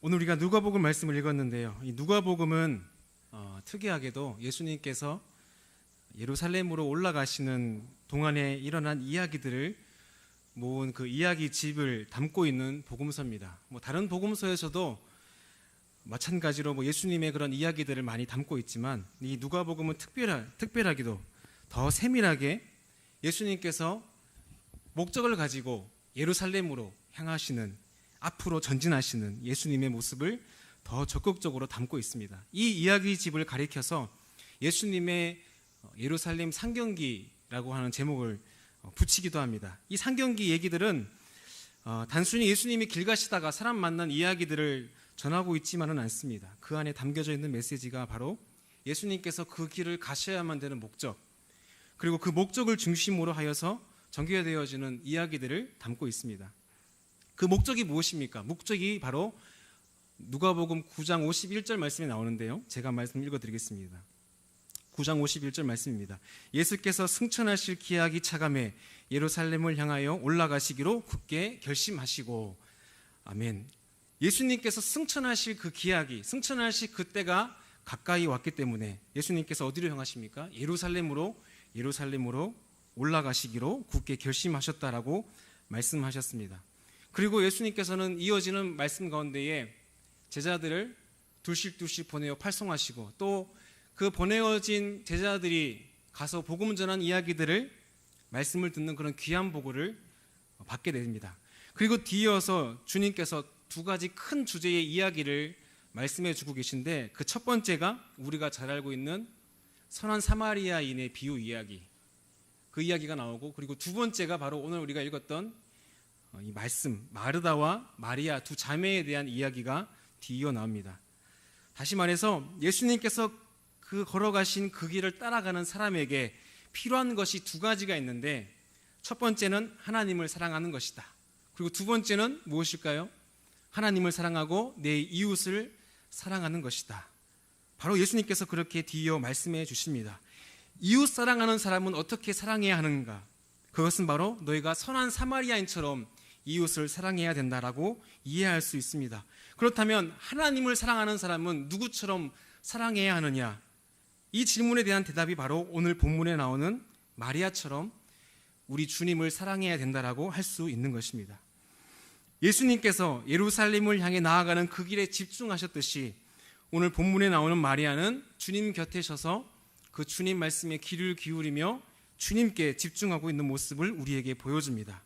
오늘 우리가 누가복음 말씀을 읽었는데요. 이 누가복음은 특이하게도 예수님께서 예루살렘으로 올라가시는 동안에 일어난 이야기들을 모은 그 이야기집을 담고 있는 복음서입니다. 다른 복음서에서도 마찬가지로 예수님의 그런 이야기들을 많이 담고 있지만 이 누가복음은 특별하게도 더 세밀하게 예수님께서 목적을 가지고 예루살렘으로 향하시는, 앞으로 전진하시는 예수님의 모습을 더 적극적으로 담고 있습니다. 이 이야기집을 가리켜서 예수님의 예루살렘 상경기라고 하는 제목을 붙이기도 합니다. 이 상경기 얘기들은 단순히 예수님이 길 가시다가 사람 만난 이야기들을 전하고 있지만은 않습니다. 그 안에 담겨져 있는 메시지가 바로 예수님께서 그 길을 가셔야만 되는 목적, 그리고 그 목적을 중심으로 하여서 전개되어지는 이야기들을 담고 있습니다. 그 목적이 무엇입니까? 목적이 바로 누가복음 9장 51절 말씀에 나오는데요. 제가 말씀 읽어드리겠습니다. 9장 51절 말씀입니다. 예수께서 승천하실 기약이 차감해 예루살렘을 향하여 올라가시기로 굳게 결심하시고. 아멘. 예수님께서 승천하실 그 기약이, 승천하실 그때가 가까이 왔기 때문에 예수님께서 어디로 향하십니까? 예루살렘으로 올라가시기로 굳게 결심하셨다라고 말씀하셨습니다. 그리고 예수님께서는 이어지는 말씀 가운데에 제자들을 둘씩 보내어 팔송하시고 또 그 보내어진 제자들이 가서 복음 전한 이야기들을, 말씀을 듣는 그런 귀한 보고를 받게 됩니다. 그리고 뒤이어서 주님께서 두 가지 큰 주제의 이야기를 말씀해 주고 계신데, 그 첫 번째가 우리가 잘 알고 있는 선한 사마리아인의 비유 이야기, 그 이야기가 나오고, 그리고 두 번째가 바로 오늘 우리가 읽었던 이 말씀, 마르다와 마리아 두 자매에 대한 이야기가 뒤이어 나옵니다. 다시 말해서 예수님께서 그 걸어가신 그 길을 따라가는 사람에게 필요한 것이 두 가지가 있는데, 첫 번째는 하나님을 사랑하는 것이다. 그리고 두 번째는 무엇일까요? 하나님을 사랑하고 내 이웃을 사랑하는 것이다. 바로 예수님께서 그렇게 뒤이어 말씀해 주십니다. 이웃 사랑하는 사람은 어떻게 사랑해야 하는가? 그것은 바로 너희가 선한 사마리아인처럼 이웃을 사랑해야 된다라고 이해할 수 있습니다. 그렇다면 하나님을 사랑하는 사람은 누구처럼 사랑해야 하느냐? 이 질문에 대한 대답이 바로 오늘 본문에 나오는 마리아처럼 우리 주님을 사랑해야 된다라고 할 수 있는 것입니다. 예수님께서 예루살렘을 향해 나아가는 그 길에 집중하셨듯이 오늘 본문에 나오는 마리아는 주님 곁에 서서 그 주님 말씀에 귀를 기울이며 주님께 집중하고 있는 모습을 우리에게 보여줍니다.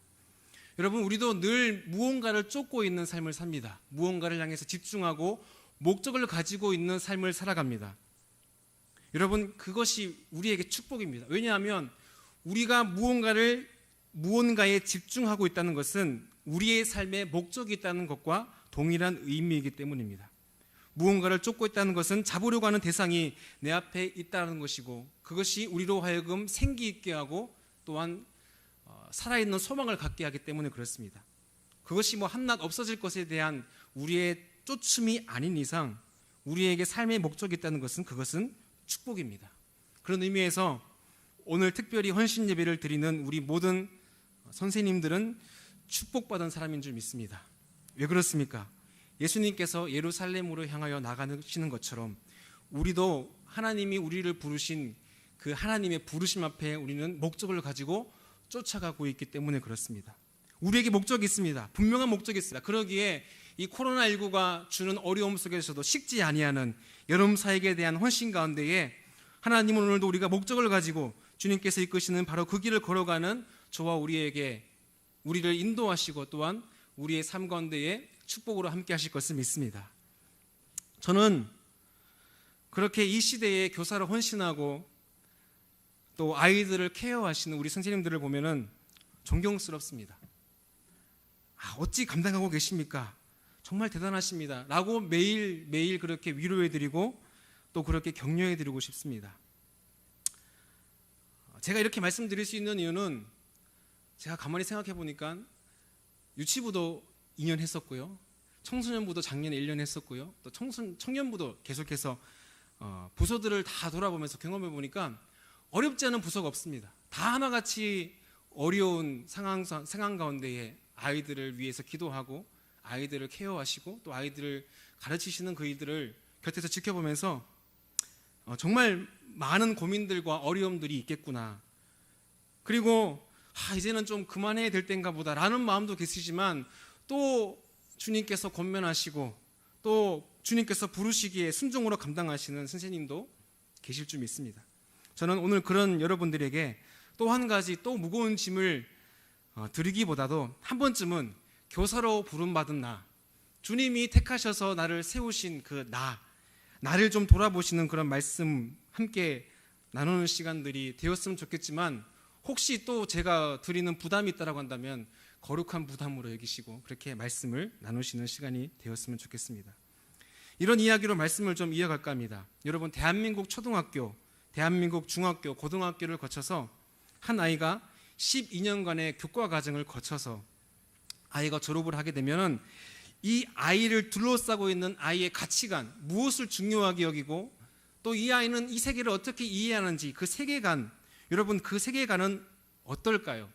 여러분, 우리도 늘 무언가를 쫓고 있는 삶을 삽니다. 무언가를 향해서 집중하고 목적을 가지고 있는 삶을 살아갑니다. 여러분, 그것이 우리에게 축복입니다. 왜냐하면 우리가 무언가에 집중하고 있다는 것은 우리의 삶에 목적이 있다는 것과 동일한 의미이기 때문입니다. 무언가를 쫓고 있다는 것은 잡으려고 하는 대상이 내 앞에 있다는 것이고, 그것이 우리로 하여금 생기 있게 하고 또한 살아있는 소망을 갖게 하기 때문에 그렇습니다. 그것이 한낱 없어질 것에 대한 우리의 쫓음이 아닌 이상 우리에게 삶의 목적이 있다는 것은 그것은 축복입니다. 그런 의미에서 오늘 특별히 헌신 예배를 드리는 우리 모든 선생님들은 축복받은 사람인 줄 믿습니다. 왜 그렇습니까? 예수님께서 예루살렘으로 향하여 나가시는 것처럼 우리도 하나님이 우리를 부르신 그 하나님의 부르심 앞에 우리는 목적을 가지고 쫓아가고 있기 때문에 그렇습니다. 우리에게 목적이 있습니다. 분명한 목적이 있습니다. 그러기에 이 코로나19가 주는 어려움 속에서도 식지 아니하는 여름 사역에 대한 헌신 가운데에 하나님은 오늘도 우리가 목적을 가지고 주님께서 이끄시는 바로 그 길을 걸어가는 저와 우리를 인도하시고 또한 우리의 삶 가운데에 축복으로 함께 하실 것을 믿습니다. 저는 그렇게 이 시대에 교사를 헌신하고 또 아이들을 케어하시는 우리 선생님들을 보면은 존경스럽습니다. 어찌 감당하고 계십니까? 정말 대단하십니다 라고 매일 그렇게 위로해드리고 또 그렇게 격려해드리고 싶습니다. 제가 이렇게 말씀드릴 수 있는 이유는 제가 가만히 생각해 보니까 유치부도 2년 했었고요, 청소년부도 작년에 1년 했었고요, 또 청년부도 계속해서 부서들을 다 돌아보면서 경험해 보니까 어렵지 않은 부서가 없습니다. 다 하나같이 어려운 상황 가운데에 아이들을 위해서 기도하고 아이들을 케어하시고 또 아이들을 가르치시는 그 일들을 곁에서 지켜보면서 정말 많은 고민들과 어려움들이 있겠구나. 그리고 이제는 좀 그만해야 될 때인가 보다 라는 마음도 계시지만 또 주님께서 권면하시고 또 주님께서 부르시기에 순종으로 감당하시는 선생님도 계실 줄 믿습니다. 저는 오늘 그런 여러분들에게 또 한 가지 또 무거운 짐을 드리기보다도 한 번쯤은 교사로 부름받은 나, 주님이 택하셔서 나를 세우신 그 나를 좀 돌아보시는 그런 말씀 함께 나누는 시간들이 되었으면 좋겠지만, 혹시 또 제가 드리는 부담이 있다고 한다면 거룩한 부담으로 여기시고 그렇게 말씀을 나누시는 시간이 되었으면 좋겠습니다. 이런 이야기로 말씀을 좀 이어갈까 합니다. 여러분, 대한민국 초등학교, 대한민국 중학교, 고등학교를 거쳐서 한 아이가 12년간의 교과 과정을 거쳐서 아이가 졸업을 하게 되면 이 아이를 둘러싸고 있는 아이의 가치관, 무엇을 중요하게 여기고 또 이 아이는 이 세계를 어떻게 이해하는지 그 세계관, 여러분 그 세계관은 어떨까요?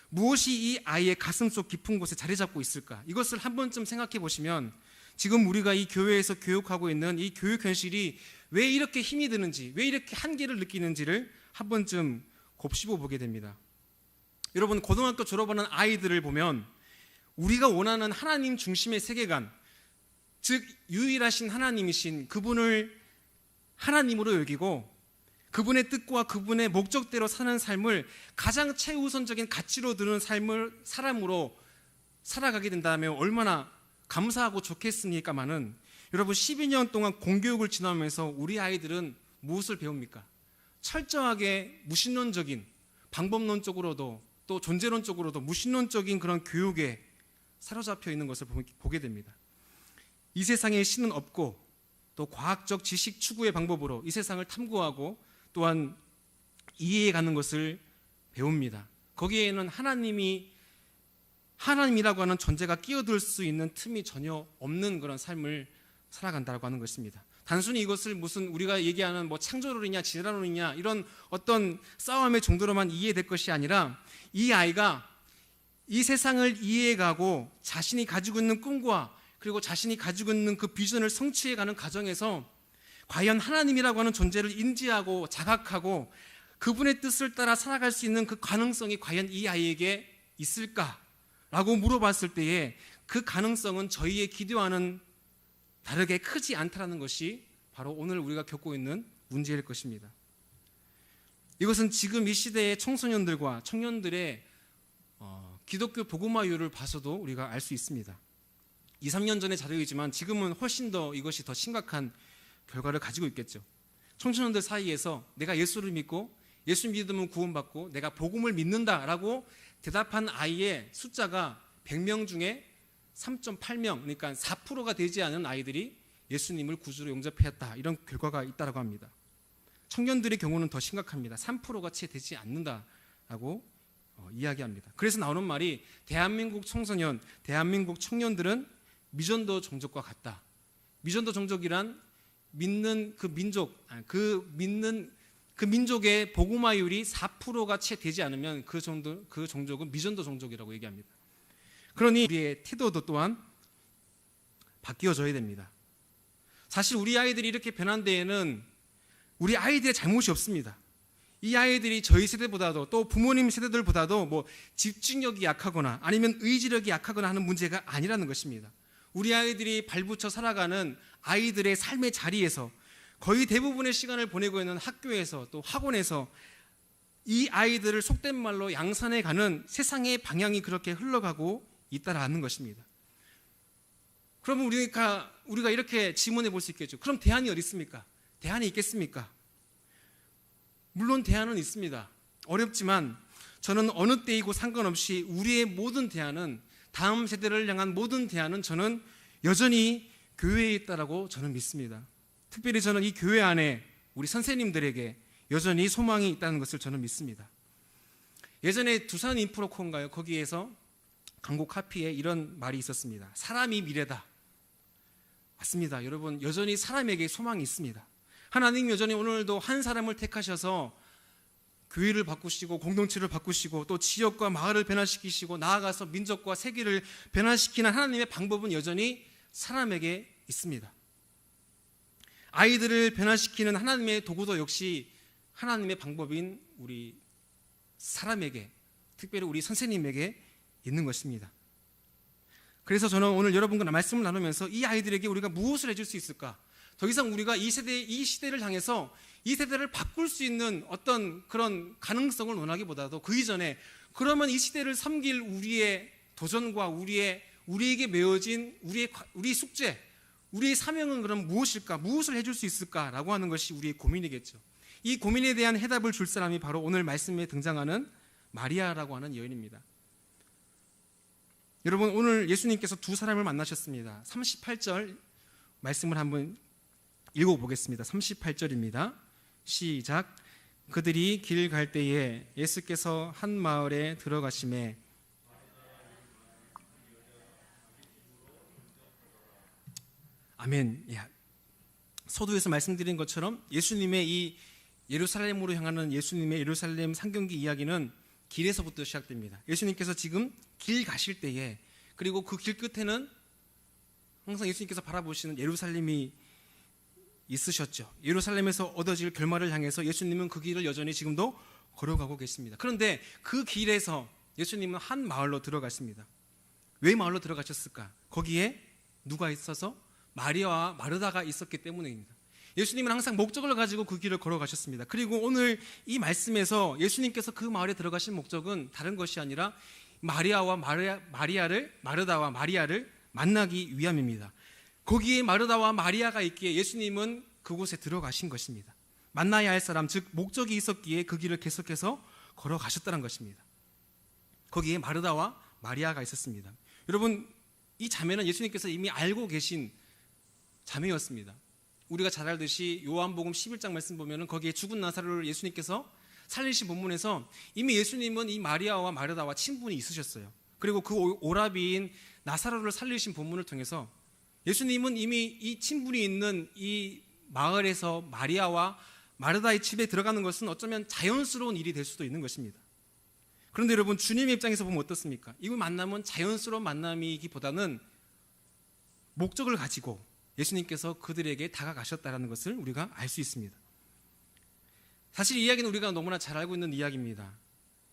무엇이 이 아이의 가슴속 깊은 곳에 자리 잡고 있을까? 이것을 한 번쯤 생각해 보시면 지금 우리가 이 교회에서 교육하고 있는 이 교육 현실이 왜 이렇게 힘이 드는지, 왜 이렇게 한계를 느끼는지를 한 번쯤 곱씹어 보게 됩니다. 여러분, 고등학교 졸업하는 아이들을 보면 우리가 원하는 하나님 중심의 세계관, 즉 유일하신 하나님이신 그분을 하나님으로 여기고 그분의 뜻과 그분의 목적대로 사는 삶을 가장 최우선적인 가치로 두는 삶을 사람으로 살아가게 된다면 얼마나 감사하고 좋겠습니까마는, 여러분 12년 동안 공교육을 지나면서 우리 아이들은 무엇을 배웁니까? 철저하게 무신론적인, 방법론적으로도 또 존재론적으로도 무신론적인 그런 교육에 사로잡혀 있는 것을 보게 됩니다. 이 세상에 신은 없고 또 과학적 지식 추구의 방법으로 이 세상을 탐구하고 또한 이해해가는 것을 배웁니다. 거기에는 하나님이라고 하는 존재가 끼어들 수 있는 틈이 전혀 없는 그런 삶을 살아간다고 하는 것입니다. 단순히 이것을 무슨 우리가 얘기하는 창조론이냐 진화론이냐 이런 어떤 싸움의 정도로만 이해될 것이 아니라, 이 아이가 이 세상을 이해해가고 자신이 가지고 있는 꿈과 그리고 자신이 가지고 있는 그 비전을 성취해가는 과정에서 과연 하나님이라고 하는 존재를 인지하고 자각하고 그분의 뜻을 따라 살아갈 수 있는 그 가능성이 과연 이 아이에게 있을까라고 물어봤을 때에 그 가능성은 저희의 기대와는 다르게 크지 않다는 것이 바로 오늘 우리가 겪고 있는 문제일 것입니다. 이것은 지금 이 시대의 청소년들과 청년들의 기독교 복음화율을 봐서도 우리가 알 수 있습니다. 2, 3년 전의 자료이지만 지금은 훨씬 더 이것이 더 심각한 결과를 가지고 있겠죠. 청소년들 사이에서 내가 예수를 믿고 예수 믿으면 구원받고 내가 복음을 믿는다라고 대답한 아이의 숫자가 100명 중에 3.8명, 그러니까 4%가 되지 않은 아이들이 예수님을 구주로 용접했다, 이런 결과가 있다고 합니다. 청년들의 경우는 더 심각합니다. 3%가 채 되지 않는다라고 이야기합니다. 그래서 나오는 말이 대한민국 청소년, 대한민국 청년들은 미전도 종족과 같다. 미전도 종족이란 믿는 그 민족의 복음화율이 4%가 채 되지 않으면 그 종족은 미전도 종족이라고 얘기합니다. 그러니 우리의 태도도 또한 바뀌어져야 됩니다. 사실 우리 아이들이 이렇게 변한 데에는 우리 아이들의 잘못이 없습니다. 이 아이들이 저희 세대보다도 또 부모님 세대들보다도 집중력이 약하거나 아니면 의지력이 약하거나 하는 문제가 아니라는 것입니다. 우리 아이들이 발붙여 살아가는 아이들의 삶의 자리에서 거의 대부분의 시간을 보내고 있는 학교에서 또 학원에서 이 아이들을 속된 말로 양산해 가는 세상의 방향이 그렇게 흘러가고 있다라는 것입니다. 그러면 우리가 이렇게 질문해 볼 수 있겠죠. 그럼 대안이 어디 있습니까? 대안이 있겠습니까? 물론 대안은 있습니다. 어렵지만 저는 어느 때이고 상관없이 우리의 모든 대안은, 다음 세대를 향한 모든 대안은 저는 여전히 교회에 있다라고 저는 믿습니다. 특별히 저는 이 교회 안에 우리 선생님들에게 여전히 소망이 있다는 것을 저는 믿습니다. 예전에 두산 인프로콘가요? 거기에서 광고 카피에 이런 말이 있었습니다. 사람이 미래다. 맞습니다. 여러분, 여전히 사람에게 소망이 있습니다. 하나님 여전히 오늘도 한 사람을 택하셔서 교회를 바꾸시고 공동체를 바꾸시고 또 지역과 마을을 변화시키시고 나아가서 민족과 세계를 변화시키는 하나님의 방법은 여전히 사람에게 있습니다. 아이들을 변화시키는 하나님의 도구도 역시 하나님의 방법인 우리 사람에게, 특별히 우리 선생님에게 있는 것입니다. 그래서 저는 오늘 여러분과 말씀을 나누면서 이 아이들에게 우리가 무엇을 해줄 수 있을까? 더 이상 우리가 이 시대를 향해서 이 세대를 바꿀 수 있는 어떤 그런 가능성을 논하기보다도 그 이전에 그러면 이 시대를 섬길 우리의 도전과 우리에게 메어진 우리 숙제, 우리의 사명은 그럼 무엇일까? 무엇을 해줄 수 있을까라고 하는 것이 우리의 고민이겠죠. 이 고민에 대한 해답을 줄 사람이 바로 오늘 말씀에 등장하는 마리아라고 하는 여인입니다. 여러분, 오늘 예수님께서 두 사람을 만나셨습니다. 38절 말씀을 한번 읽어보겠습니다. 38절입니다. 시작. 그들이 길 갈 때에 예수께서 한 마을에 들어가시매 아멘. 서두에서 말씀드린 것처럼 예수님의 이 예루살렘으로 향하는 예수님의 예루살렘 상경기 이야기는 길에서부터 시작됩니다. 예수님께서 지금 길 가실 때에, 그리고 그 길 끝에는 항상 예수님께서 바라보시는 예루살렘이 있으셨죠. 예루살렘에서 얻어질 결말을 향해서 예수님은 그 길을 여전히 지금도 걸어가고 계십니다. 그런데 그 길에서 예수님은 한 마을로 들어갔습니다. 왜 마을로 들어가셨을까? 거기에 누가 있어서? 마리아와 마르다가 있었기 때문입니다. 예수님은 항상 목적을 가지고 그 길을 걸어가셨습니다. 그리고 오늘 이 말씀에서 예수님께서 그 마을에 들어가신 목적은 다른 것이 아니라 마리아와 마르다와 마리아를 만나기 위함입니다. 거기에 마르다와 마리아가 있기에 예수님은 그곳에 들어가신 것입니다. 만나야 할 사람, 즉 목적이 있었기에 그 길을 계속해서 걸어가셨다는 것입니다. 거기에 마르다와 마리아가 있었습니다. 여러분, 이 자매는 예수님께서 이미 알고 계신 자매였습니다. 우리가 잘 알듯이 요한복음 11장 말씀 보면 거기에 죽은 나사로를 예수님께서 살리신 본문에서 이미 예수님은 이 마리아와 마르다와 친분이 있으셨어요. 그리고 그 오라비인 나사로를 살리신 본문을 통해서 예수님은 이미 이 친분이 있는 이 마을에서 마리아와 마르다의 집에 들어가는 것은 어쩌면 자연스러운 일이 될 수도 있는 것입니다. 그런데 여러분, 주님의 입장에서 보면 어떻습니까? 이 만남은 자연스러운 만남이기보다는 목적을 가지고 예수님께서 그들에게 다가가셨다는 것을 우리가 알 수 있습니다. 사실 이 이야기는 우리가 너무나 잘 알고 있는 이야기입니다.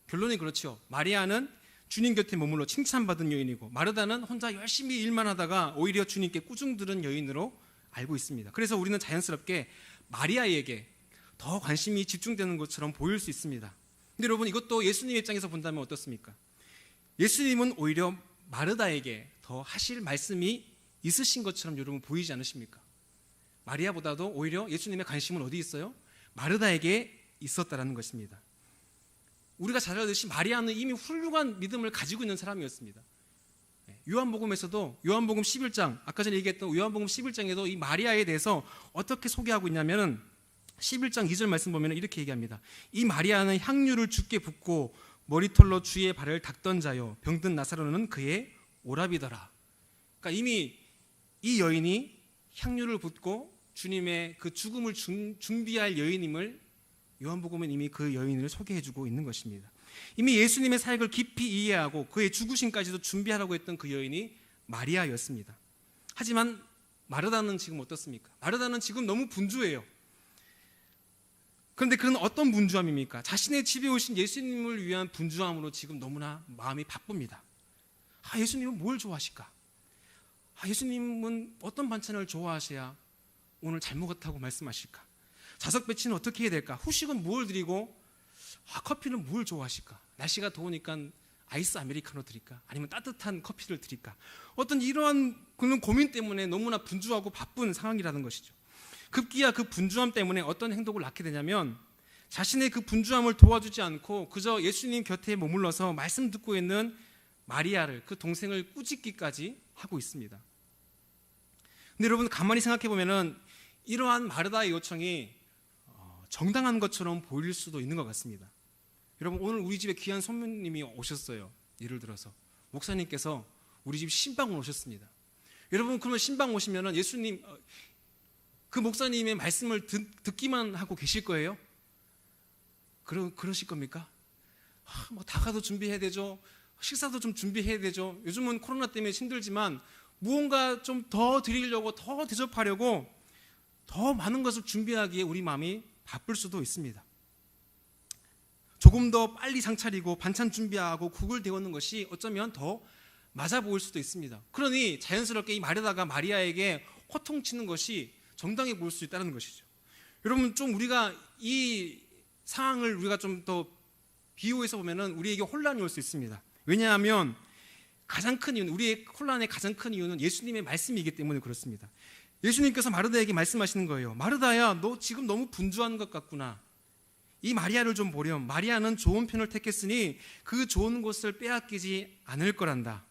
결론이 그렇죠. 마리아는 주님 곁에 머물러 칭찬받은 여인이고 마르다는 혼자 열심히 일만 하다가 오히려 주님께 꾸중 들은 여인으로 알고 있습니다. 그래서 우리는 자연스럽게 마리아에게 더 관심이 집중되는 것처럼 보일 수 있습니다. 근데 여러분, 이것도 예수님의 입장에서 본다면 어떻습니까? 예수님은 오히려 마르다에게 더 하실 말씀이 있으신 것처럼 여러분 보이지 않으십니까? 마리아보다도 오히려 예수님의 관심은 어디 있어요? 마르다에게 있었다라는 것입니다. 우리가 잘 알듯이 마리아는 이미 훌륭한 믿음을 가지고 있는 사람이었습니다. 요한복음에서도 요한복음 11장, 아까 전에 얘기했던 요한복음 11장에도 이 마리아에 대해서 어떻게 소개하고 있냐면은 11장 2절 말씀 보면 이렇게 얘기합니다. 이 마리아는 향유를 주께 붓고 머리털로 주의 발을 닦던 자요, 병든 나사로는 그의 오라비더라. 그러니까 이미 이 여인이 향유를 붓고 주님의 그 죽음을 준비할 여인임을 요한복음은 이미 그 여인을 소개해주고 있는 것입니다. 이미 예수님의 사역을 깊이 이해하고 그의 죽으심까지도 준비하라고 했던 그 여인이 마리아였습니다. 하지만 마르다는 지금 어떻습니까? 마르다는 지금 너무 분주해요. 그런데 그는 어떤 분주함입니까? 자신의 집에 오신 예수님을 위한 분주함으로 지금 너무나 마음이 바쁩니다. 예수님은 뭘 좋아하실까? 예수님은 어떤 반찬을 좋아하셔야 오늘 잘 먹었다고 말씀하실까? 자석 배치는 어떻게 해야 될까? 후식은 뭘 드리고 커피는 뭘 좋아하실까? 날씨가 더우니까 아이스 아메리카노 드릴까? 아니면 따뜻한 커피를 드릴까? 어떤 이러한 그런 고민 때문에 너무나 분주하고 바쁜 상황이라는 것이죠. 급기야 그 분주함 때문에 어떤 행동을 낳게 되냐면 자신의 그 분주함을 도와주지 않고 그저 예수님 곁에 머물러서 말씀 듣고 있는 마리아를, 그 동생을 꾸짖기까지 하고 있습니다. 근데 여러분, 가만히 생각해 보면은 이러한 마르다의 요청이 정당한 것처럼 보일 수도 있는 것 같습니다. 여러분, 오늘 우리 집에 귀한 손님이 오셨어요. 예를 들어서 목사님께서 우리 집 신방을 오셨습니다. 여러분, 그러면 신방 오시면은 예수님, 그 목사님의 말씀을 듣기만 하고 계실 거예요? 그러실 겁니까? 뭐 다가도 준비해야 되죠. 식사도 좀 준비해야 되죠. 요즘은 코로나 때문에 힘들지만 무언가 좀 더 드리려고, 더 대접하려고 더 많은 것을 준비하기에 우리 마음이 바쁠 수도 있습니다. 조금 더 빨리 상차리고 반찬 준비하고 국을 데우는 것이 어쩌면 더 맞아 보일 수도 있습니다. 그러니 자연스럽게 이 마르다가 마리아에게 호통치는 것이 정당해 보일 수 있다는 것이죠. 여러분, 좀 우리가 이 상황을 우리가 좀 더 비유해서 보면은 우리에게 혼란이 올 수 있습니다. 왜냐하면 가장 큰 이유는, 우리의 혼란의 가장 큰 이유는 예수님의 말씀이기 때문에 그렇습니다. 예수님께서 마르다에게 말씀하시는 거예요. 마르다야, 너 지금 너무 분주한 것 같구나. 이 마리아를 좀 보렴. 마리아는 좋은 편을 택했으니 그 좋은 것을 빼앗기지 않을 거란다.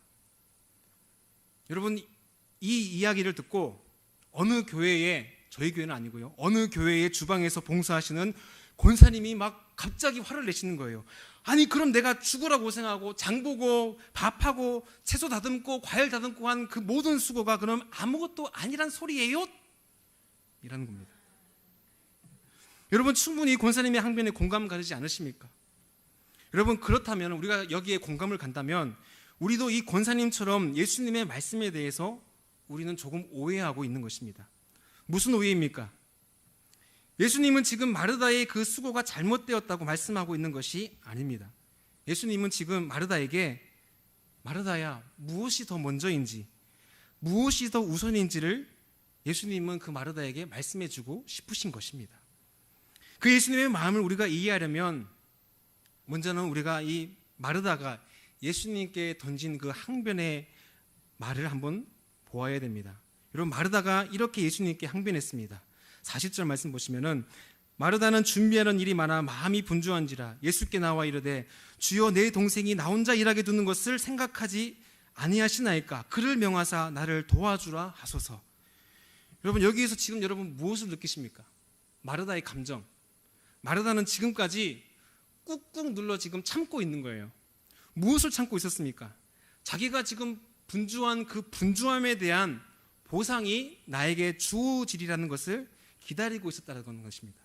여러분, 이 이야기를 듣고 어느 교회에, 저희 교회는 아니고요, 어느 교회의 주방에서 봉사하시는 권사님이 막 갑자기 화를 내시는 거예요. 아니, 그럼 내가 죽으라 고생하고 장보고 밥하고 채소 다듬고 과일 다듬고 한 그 모든 수고가 그럼 아무것도 아니란 소리예요? 이라는 겁니다. 여러분, 충분히 권사님의 항변에 공감 가지 않으십니까? 여러분, 그렇다면, 우리가 여기에 공감을 간다면 우리도 이 권사님처럼 예수님의 말씀에 대해서 우리는 조금 오해하고 있는 것입니다. 무슨 오해입니까? 예수님은 지금 마르다의 그 수고가 잘못되었다고 말씀하고 있는 것이 아닙니다. 예수님은 지금 마르다에게, 마르다야, 무엇이 더 먼저인지, 무엇이 더 우선인지를 예수님은 그 마르다에게 말씀해 주고 싶으신 것입니다. 그 예수님의 마음을 우리가 이해하려면 먼저는 우리가 이 마르다가 예수님께 던진 그 항변의 말을 한번 보아야 됩니다. 여러분, 마르다가 이렇게 예수님께 항변했습니다. 40절 말씀 보시면은, 마르다는 준비하는 일이 많아 마음이 분주한지라 예수께 나와 이르되, 주여, 내 동생이 나 혼자 일하게 두는 것을 생각하지 아니하시나이까? 그를 명하사 나를 도와주라 하소서. 여러분, 여기에서 지금 여러분 무엇을 느끼십니까? 마르다의 감정. 마르다는 지금까지 꾹꾹 눌러 지금 참고 있는 거예요. 무엇을 참고 있었습니까? 자기가 지금 분주한 그 분주함에 대한 보상이 나에게 주어지리라는 것을 기다리고 있었다는 것입니다.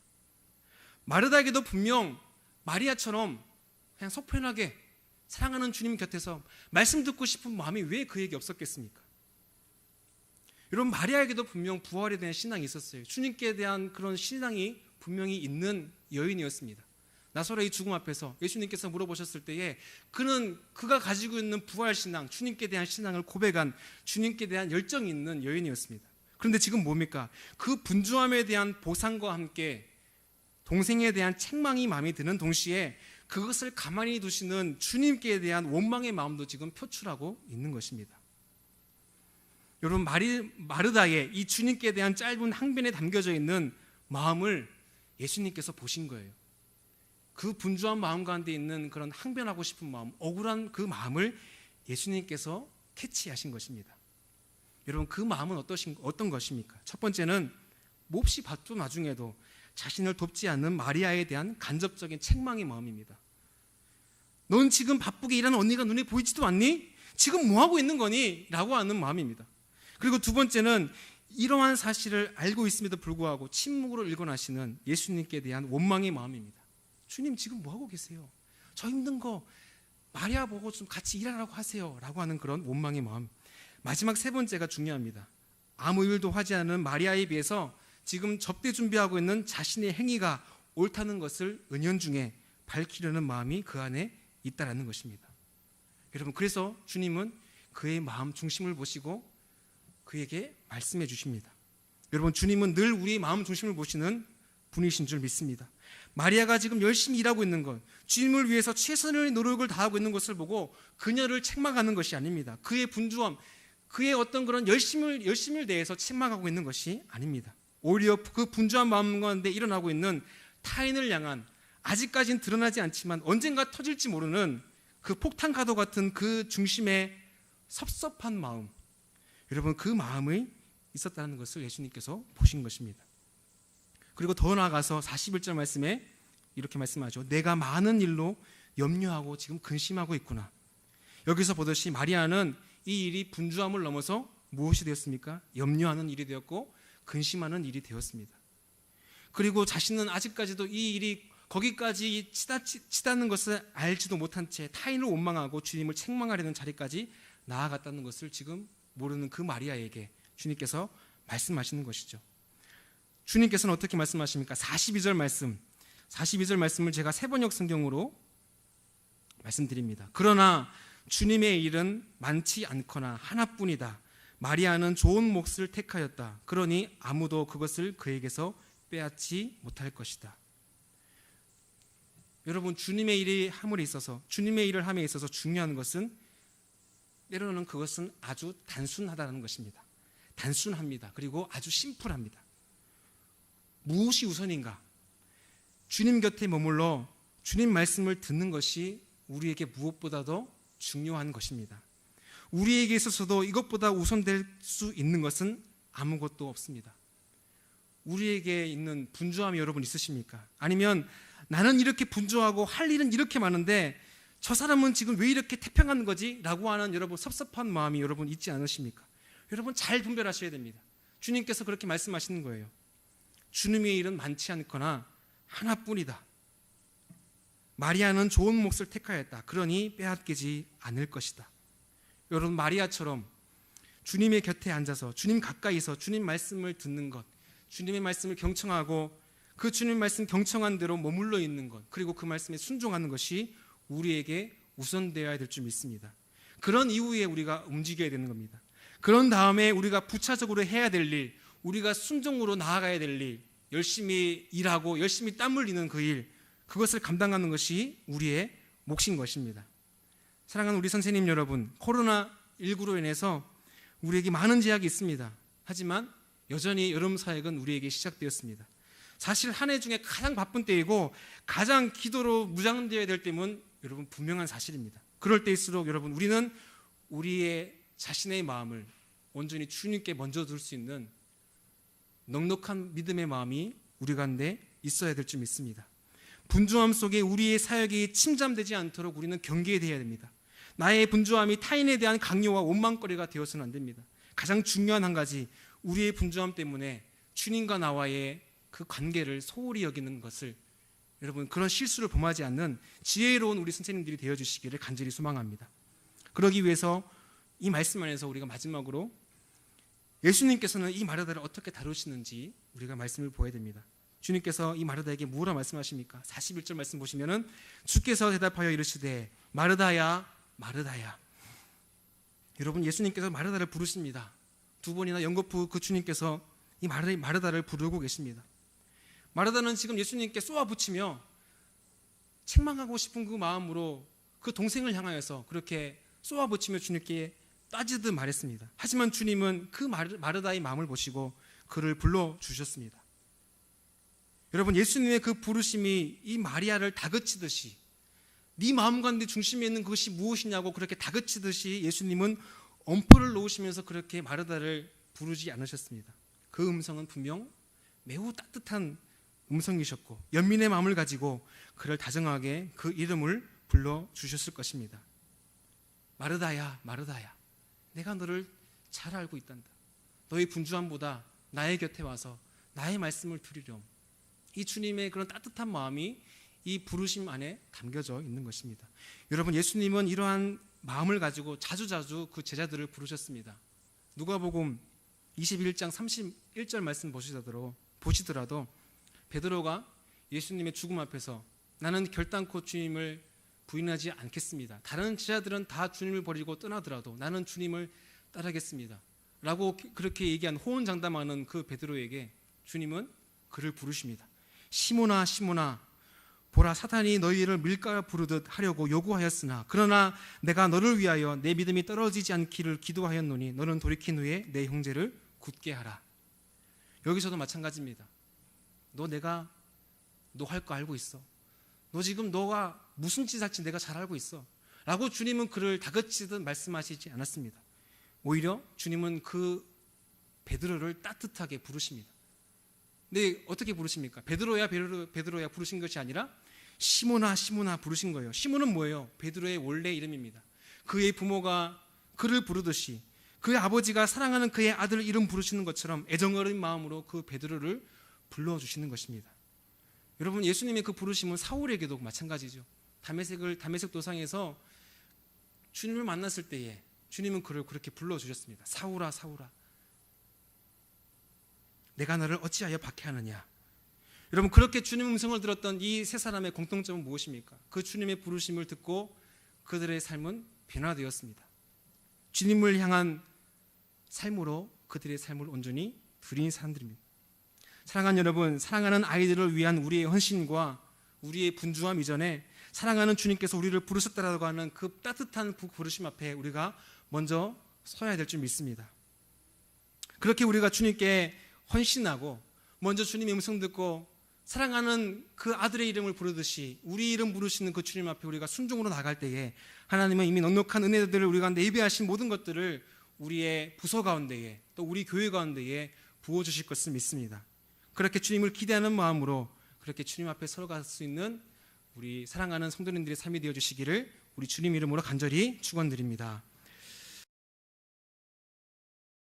마르다에게도 분명 마리아처럼 그냥 속편하게 사랑하는 주님 곁에서 말씀 듣고 싶은 마음이 왜 그에게 없었겠습니까? 여러분, 마리아에게도 분명 부활에 대한 신앙이 있었어요. 주님께 대한 그런 신앙이 분명히 있는 여인이었습니다. 나사로의 죽음 앞에서 예수님께서 물어보셨을 때에 그가 가지고 있는 부활 신앙, 주님께 대한 신앙을 고백한, 주님께 대한 열정이 있는 여인이었습니다. 그런데 지금 뭡니까? 그 분주함에 대한 보상과 함께 동생에 대한 책망이 마음에 드는 동시에 그것을 가만히 두시는 주님께 대한 원망의 마음도 지금 표출하고 있는 것입니다. 여러분, 마르다의 이 주님께 대한 짧은 항변에 담겨져 있는 마음을 예수님께서 보신 거예요. 그 분주한 마음 가운데 있는 그런 항변하고 싶은 마음, 억울한 그 마음을 예수님께서 캐치하신 것입니다. 여러분, 그 마음은 어떤 것입니까? 첫 번째는 몹시 바쁜 와중에도 자신을 돕지 않는 마리아에 대한 간접적인 책망의 마음입니다. 넌 지금 바쁘게 일하는 언니가 눈에 보이지도 않니? 지금 뭐하고 있는 거니? 라고 하는 마음입니다. 그리고 두 번째는 이러한 사실을 알고 있음에도 불구하고 침묵으로 일관하시는 예수님께 대한 원망의 마음입니다. 주님, 지금 뭐하고 계세요? 저 힘든 거 마리아 보고 좀 같이 일하라고 하세요 라고 하는 그런 원망의 마음. 마지막 세 번째가 중요합니다. 아무 일도 하지 않은 마리아에 비해서 지금 접대 준비하고 있는 자신의 행위가 옳다는 것을 은연중에 밝히려는 마음이 그 안에 있다라는 것입니다. 여러분, 그래서 주님은 그의 마음 중심을 보시고 그에게 말씀해 주십니다. 여러분, 주님은 늘 우리의 마음 중심을 보시는 분이신 줄 믿습니다. 마리아가 지금 열심히 일하고 있는 것, 주님을 위해서 최선의 노력을 다하고 있는 것을 보고 그녀를 책망하는 것이 아닙니다. 그의 분주함, 그의 어떤 그런 열심을 대해서 책망하고 있는 것이 아닙니다. 오히려 그 분주한 마음 가운데 일어나고 있는 타인을 향한, 아직까지는 드러나지 않지만 언젠가 터질지 모르는 그 폭탄 가도 같은 그 중심의 섭섭한 마음, 여러분, 그 마음이 있었다는 것을 예수님께서 보신 것입니다. 그리고 더 나아가서 41절 말씀에 이렇게 말씀하죠. 내가 많은 일로 염려하고 지금 근심하고 있구나. 여기서 보듯이 마리아는 이 일이 분주함을 넘어서 무엇이 되었습니까? 염려하는 일이 되었고 근심하는 일이 되었습니다. 그리고 자신은 아직까지도 이 일이 거기까지 치닫는 것을 알지도 못한 채 타인을 원망하고 주님을 책망하려는 자리까지 나아갔다는 것을 지금 모르는 그 마리아에게 주님께서 말씀하시는 것이죠. 주님께서는 어떻게 말씀하십니까? 42절 말씀을 제가 세번역 성경으로 말씀드립니다. 그러나 주님의 일은 많지 않거나 하나뿐이다. 마리아는 좋은 몫을 택하였다. 그러니 아무도 그것을 그에게서 빼앗지 못할 것이다. 여러분, 주님의 일을 함에 있어서 중요한 것은 때로는 그것은 아주 단순하다는 것입니다. 단순합니다. 그리고 아주 심플합니다. 무엇이 우선인가? 주님 곁에 머물러 주님 말씀을 듣는 것이 우리에게 무엇보다도 중요한 것입니다. 우리에게 있어서도 이것보다 우선될 수 있는 것은 아무것도 없습니다. 우리에게 있는 분주함이 여러분 있으십니까? 아니면 나는 이렇게 분주하고 할 일은 이렇게 많은데 저 사람은 지금 왜 이렇게 태평한 거지? 라고 하는 여러분 섭섭한 마음이 여러분 있지 않으십니까? 여러분 잘 분별하셔야 됩니다. 주님께서 그렇게 말씀하시는 거예요. 주님의 일은 많지 않거나 하나뿐이다. 마리아는 좋은 몫을 택하였다. 그러니 빼앗기지 않을 것이다. 여러분, 마리아처럼 주님의 곁에 앉아서 주님 가까이서 주님 말씀을 듣는 것, 주님의 말씀을 경청하고 그 주님 말씀 경청한 대로 머물러 있는 것, 그리고 그 말씀에 순종하는 것이 우리에게 우선되어야 될 줄 믿습니다. 그런 이후에 우리가 움직여야 되는 겁니다. 그런 다음에 우리가 부차적으로 해야 될 일, 우리가 순종으로 나아가야 될 일, 열심히 일하고 열심히 땀 흘리는 그 일, 그것을 감당하는 것이 우리의 몫인 것입니다. 사랑하는 우리 선생님 여러분, 코로나19로 인해서 우리에게 많은 제약이 있습니다. 하지만 여전히 여름 사역은 우리에게 시작되었습니다. 사실 한 해 중에 가장 바쁜 때이고 가장 기도로 무장되어야 될 때면 여러분 분명한 사실입니다. 그럴 때일수록 여러분 우리는 우리의 자신의 마음을 온전히 주님께 먼저 둘 수 있는 넉넉한 믿음의 마음이 우리 가운데 있어야 될 줄 믿습니다. 분주함 속에 우리의 사역이 침잠되지 않도록 우리는 경계해야 됩니다. 나의 분주함이 타인에 대한 강요와 원망거리가 되어서는 안 됩니다. 가장 중요한 한 가지, 우리의 분주함 때문에 주님과 나와의 그 관계를 소홀히 여기는 것을, 여러분 그런 실수를 범하지 않는 지혜로운 우리 선생님들이 되어주시기를 간절히 소망합니다. 그러기 위해서 이 말씀 안에서 우리가 마지막으로 예수님께서는 이 마르다를 어떻게 다루시는지 우리가 말씀을 보아야 됩니다. 주님께서 이 마르다에게 뭐라 말씀하십니까? 41절 말씀 보시면은 주께서 대답하여 이르시되 마르다야 마르다야. 여러분, 예수님께서 마르다를 부르십니다. 두 번이나 연거푸 그 주님께서 이 마르다를 부르고 계십니다. 마르다는 지금 예수님께 쏘아붙이며 책망하고 싶은 그 마음으로 그 동생을 향하여서 그렇게 쏘아붙이며 주님께 따지듯 말했습니다. 하지만 주님은 그 마르다의 마음을 보시고 그를 불러주셨습니다. 여러분, 예수님의 그 부르심이 이 마리아를 다그치듯이, 네 마음 가운데 중심에 있는 그것이 무엇이냐고 그렇게 다그치듯이 예수님은 엄포를 놓으시면서 그렇게 마르다를 부르지 않으셨습니다. 그 음성은 분명 매우 따뜻한 음성이셨고 연민의 마음을 가지고 그를 다정하게 그 이름을 불러주셨을 것입니다. 마르다야 마르다야, 내가 너를 잘 알고 있단다. 너의 분주함보다 나의 곁에 와서 나의 말씀을 들으렴. 이 주님의 그런 따뜻한 마음이 이 부르심 안에 담겨져 있는 것입니다. 여러분, 예수님은 이러한 마음을 가지고 자주자주 그 제자들을 부르셨습니다. 누가복음 21장 31절 말씀 보시더라도 베드로가 예수님의 죽음 앞에서 나는 결단코 주님을 부인하지 않겠습니다. 다른 제자들은 다 주님을 버리고 떠나더라도 나는 주님을 따르겠습니다. 라고 그렇게 얘기한 호언장담하는 그 베드로에게 주님은 그를 부르십니다. 시몬아 시몬아, 보라, 사탄이 너희를 밀가루 부르듯 하려고 요구하였으나 그러나 내가 너를 위하여 내 믿음이 떨어지지 않기를 기도하였노니 너는 돌이킨 후에 내 형제를 굳게 하라. 여기서도 마찬가지입니다. 너 할 거 알고 있어. 너 지금 너가 무슨 짓 할지 내가 잘 알고 있어. 라고 주님은 그를 다그치듯 말씀하시지 않았습니다. 오히려 주님은 그 베드로를 따뜻하게 부르십니다. 근데 어떻게 부르십니까? 베드로야 부르신 것이 아니라 시몬아 시몬아 부르신 거예요. 시몬은 뭐예요? 베드로의 원래 이름입니다. 그의 부모가 그를 부르듯이 그의 아버지가 사랑하는 그의 아들 이름 부르시는 것처럼 애정어린 마음으로 그 베드로를 불러주시는 것입니다. 여러분, 예수님의 그 부르심은 사울에게도 마찬가지죠. 다메섹 도상에서 주님을 만났을 때에 주님은 그를 그렇게 불러주셨습니다. 사울아, 사울아, 내가 너를 어찌하여 박해하느냐. 여러분, 그렇게 주님의 음성을 들었던 이 세 사람의 공통점은 무엇입니까? 그 주님의 부르심을 듣고 그들의 삶은 변화되었습니다. 주님을 향한 삶으로 그들의 삶을 온전히 드린 사람들입니다. 사랑하는 여러분, 사랑하는 아이들을 위한 우리의 헌신과 우리의 분주함 이전에 사랑하는 주님께서 우리를 부르셨다라고 하는 그 따뜻한 부르심 앞에 우리가 먼저 서야 될 줄 믿습니다. 그렇게 우리가 주님께 헌신하고 먼저 주님의 음성 듣고 사랑하는 그 아들의 이름을 부르듯이 우리 이름 부르시는 그 주님 앞에 우리가 순종으로 나갈 때에 하나님은 이미 넉넉한 은혜들을 우리 가운데 예비하신 모든 것들을 우리의 부서 가운데에 또 우리 교회 가운데에 부어주실 것을 믿습니다. 그렇게 주님을 기대하는 마음으로 그렇게 주님 앞에 서러갈 수 있는 우리 사랑하는 성도님들의 삶이 되어주시기를 우리 주님 이름으로 간절히 축원드립니다.